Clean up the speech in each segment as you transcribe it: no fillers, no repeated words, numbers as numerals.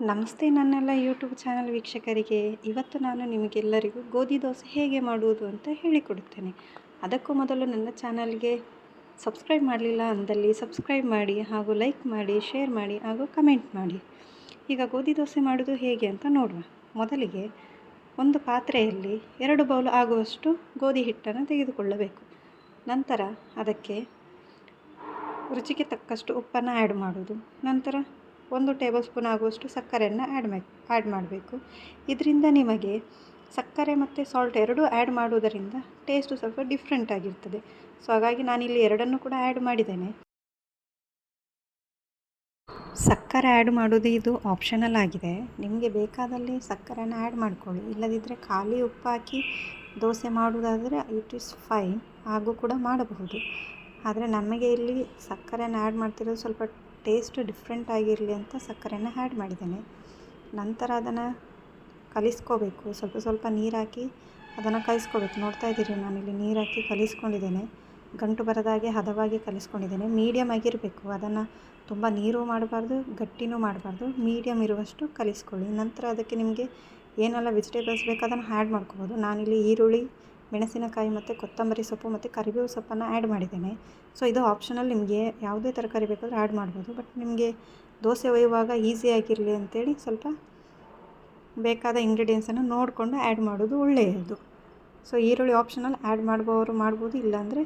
ನಮಸ್ತೆ ನನ್ನೆಲ್ಲ YouTube channel ವೀಕ್ಷಕರಿಗೆ. ಇವತ್ತು ನಾನು ನಿಮಗೆಲ್ಲರಿಗೂ ಗೋಧಿ ದೋಸೆ ಹೇಗೆ ಮಾಡುವುದು ಅಂತ ಹೇಳಿಕೊಡುತ್ತೇನೆ. ಅದಕ್ಕೂ ಮೊದಲು ನನ್ನ ಚಾನಲ್ಗೆ ಸಬ್ಸ್ಕ್ರೈಬ್ ಮಾಡಲಿಲ್ಲ ಅಂದಲ್ಲಿ ಸಬ್ಸ್ಕ್ರೈಬ್ ಮಾಡಿ, ಹಾಗೂ ಲೈಕ್ ಮಾಡಿ, ಶೇರ್ ಮಾಡಿ, ಹಾಗೂ ಕಮೆಂಟ್ ಮಾಡಿ. ಈಗ ಗೋಧಿ ದೋಸೆ ಮಾಡೋದು ಹೇಗೆ ಅಂತ ನೋಡುವ. ಮೊದಲಿಗೆ ಒಂದು ಪಾತ್ರೆಯಲ್ಲಿ 2 ಬೌಲ್ ಆಗುವಷ್ಟು ಗೋಧಿ ಹಿಟ್ಟನ್ನು ತೆಗೆದುಕೊಳ್ಳಬೇಕು. ನಂತರ ಅದಕ್ಕೆ ರುಚಿಗೆ ತಕ್ಕಷ್ಟು ಉಪ್ಪನ್ನು ಆ್ಯಡ್ ಮಾಡೋದು. ನಂತರ 1 ಟೇಬಲ್ ಸ್ಪೂನ್ ಆಗುವಷ್ಟು ಸಕ್ಕರೆಯನ್ನು ಆ್ಯಡ್ ಮಾಡಬೇಕು. ಇದರಿಂದ ನಿಮಗೆ ಸಕ್ಕರೆ ಮತ್ತು ಸಾಲ್ಟ್ ಎರಡೂ ಆ್ಯಡ್ ಮಾಡುವುದರಿಂದ ಟೇಸ್ಟು ಸ್ವಲ್ಪ ಡಿಫ್ರೆಂಟ್ ಆಗಿರ್ತದೆ. ಸೊ ಹಾಗಾಗಿ ನಾನಿಲ್ಲಿ ಎರಡನ್ನೂ ಕೂಡ ಆ್ಯಡ್ ಮಾಡಿದ್ದೇನೆ. ಸಕ್ಕರೆ ಆ್ಯಡ್ ಮಾಡೋದು ಇದು ಆಪ್ಷನಲ್ ಆಗಿದೆ. ನಿಮಗೆ ಬೇಕಾದಲ್ಲಿ ಸಕ್ಕರೆಯನ್ನು ಆ್ಯಡ್ ಮಾಡ್ಕೊಳ್ಳಿ, ಇಲ್ಲದಿದ್ದರೆ ಖಾಲಿ ಉಪ್ಪು ಹಾಕಿ ದೋಸೆ ಮಾಡುವುದಾದರೆ ಇಟ್ ಈಸ್ ಫೈನ್, ಹಾಗೂ ಕೂಡ ಮಾಡಬಹುದು. ಆದರೆ ನಮಗೆ ಇಲ್ಲಿ ಸಕ್ಕರೆಯನ್ನು ಆ್ಯಡ್ ಮಾಡ್ತಿರೋದು ಸ್ವಲ್ಪ ಟೇಸ್ಟು ಡಿಫ್ರೆಂಟ್ ಆಗಿರಲಿ ಅಂತ ಸಕ್ಕರೆಯನ್ನು ಆ್ಯಡ್ ಮಾಡಿದ್ದೇನೆ. ನಂತರ ಅದನ್ನು ಕಲಿಸ್ಕೋಬೇಕು. ಸ್ವಲ್ಪ ನೀರು ಹಾಕಿ ಅದನ್ನು ಕಲಿಸ್ಕೋಬೇಕು. ನೋಡ್ತಾ ಇದ್ದೀರಿ, ನಾನಿಲ್ಲಿ ನೀರು ಹಾಕಿ ಕಲಿಸ್ಕೊಂಡಿದ್ದೇನೆ. ಗಂಟು ಬರದಾಗೆ ಹದವಾಗಿ ಕಲಿಸ್ಕೊಂಡಿದ್ದೇನೆ. ಮೀಡಿಯಮ್ ಆಗಿರಬೇಕು. ಅದನ್ನು ತುಂಬ ನೀರು ಮಾಡಬಾರ್ದು, ಗಟ್ಟಿನೂ ಮಾಡಬಾರ್ದು, ಮೀಡಿಯಮ್ ಇರುವಷ್ಟು ಕಲಿಸ್ಕೊಳ್ಳಿ. ನಂತರ ಅದಕ್ಕೆ ನಿಮಗೆ ಏನೆಲ್ಲ ವೆಜಿಟೇಬಲ್ಸ್ ಬೇಕು ಅದನ್ನು ಆ್ಯಡ್ ಮಾಡ್ಕೋಬೋದು. ನಾನಿಲ್ಲಿ ಈರುಳ್ಳಿ, ಮೆಣಸಿನಕಾಯಿ ಮತ್ತು ಕೊತ್ತಂಬರಿ ಸೊಪ್ಪು ಮತ್ತು ಕರಿಬೇವು ಸೊಪ್ಪನ್ನು ಆ್ಯಡ್ ಮಾಡಿದ್ದೇನೆ. ಸೊ ಇದು ಆಪ್ಷನಲ್, ನಿಮಗೆ ಯಾವುದೇ ತರಕಾರಿ ಬೇಕಾದರೂ ಆ್ಯಡ್ ಮಾಡ್ಬೋದು. ಬಟ್ ನಿಮಗೆ ದೋಸೆ ಒಯ್ಯುವಾಗ ಈಸಿಯಾಗಿರಲಿ ಅಂತೇಳಿ ಸ್ವಲ್ಪ ಬೇಕಾದ ಇಂಗ್ರೀಡಿಯೆಂಟ್ಸನ್ನು ನೋಡಿಕೊಂಡು ಆ್ಯಡ್ ಮಾಡೋದು ಒಳ್ಳೆಯದು. ಸೊ ಈರುಳ್ಳಿ ಆಪ್ಷನಲ್, ಆ್ಯಡ್ ಮಾಡುವವರು ಮಾಡ್ಬೋದು, ಇಲ್ಲಾಂದರೆ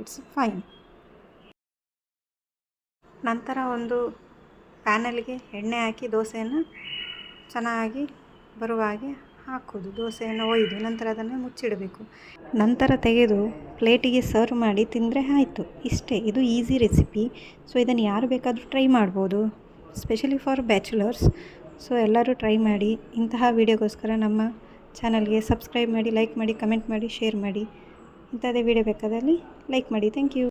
ಇಟ್ಸ್ ಫೈನ್. ನಂತರ ಒಂದು ಪ್ಯಾನಲ್ಗೆ ಎಣ್ಣೆ ಹಾಕಿ ದೋಸೆಯನ್ನು ಚೆನ್ನಾಗಿ ಬರುವ ಹಾಗೆ ಹಾಕೋದು. ದೋಸೆಯನ್ನು ಒಯ್ದು ನಂತರ ಅದನ್ನು ಮುಚ್ಚಿಡಬೇಕು. ನಂತರ ತೆಗೆದು ಪ್ಲೇಟಿಗೆ ಸರ್ವ್ ಮಾಡಿ ತಿಂದರೆ ಆಯಿತು. ಇಷ್ಟೇ, ಇದು ಈಸಿ ರೆಸಿಪಿ. ಸೊ ಇದನ್ನು ಯಾರು ಬೇಕಾದರೂ ಟ್ರೈ ಮಾಡ್ಬೋದು, ಸ್ಪೆಷಲಿ ಫಾರ್ ಬ್ಯಾಚುಲರ್ಸ್. ಸೊ ಎಲ್ಲರೂ ಟ್ರೈ ಮಾಡಿ. ಇಂತಹ ವೀಡಿಯೋಗೋಸ್ಕರ ನಮ್ಮ ಚಾನಲ್ಗೆ ಸಬ್ಸ್ಕ್ರೈಬ್ ಮಾಡಿ, ಲೈಕ್ ಮಾಡಿ, ಕಮೆಂಟ್ ಮಾಡಿ, ಶೇರ್ ಮಾಡಿ. ಇಂಥದ್ದೇ ವೀಡಿಯೋ ಬೇಕಾದಲ್ಲಿ ಲೈಕ್ ಮಾಡಿ. Thank you.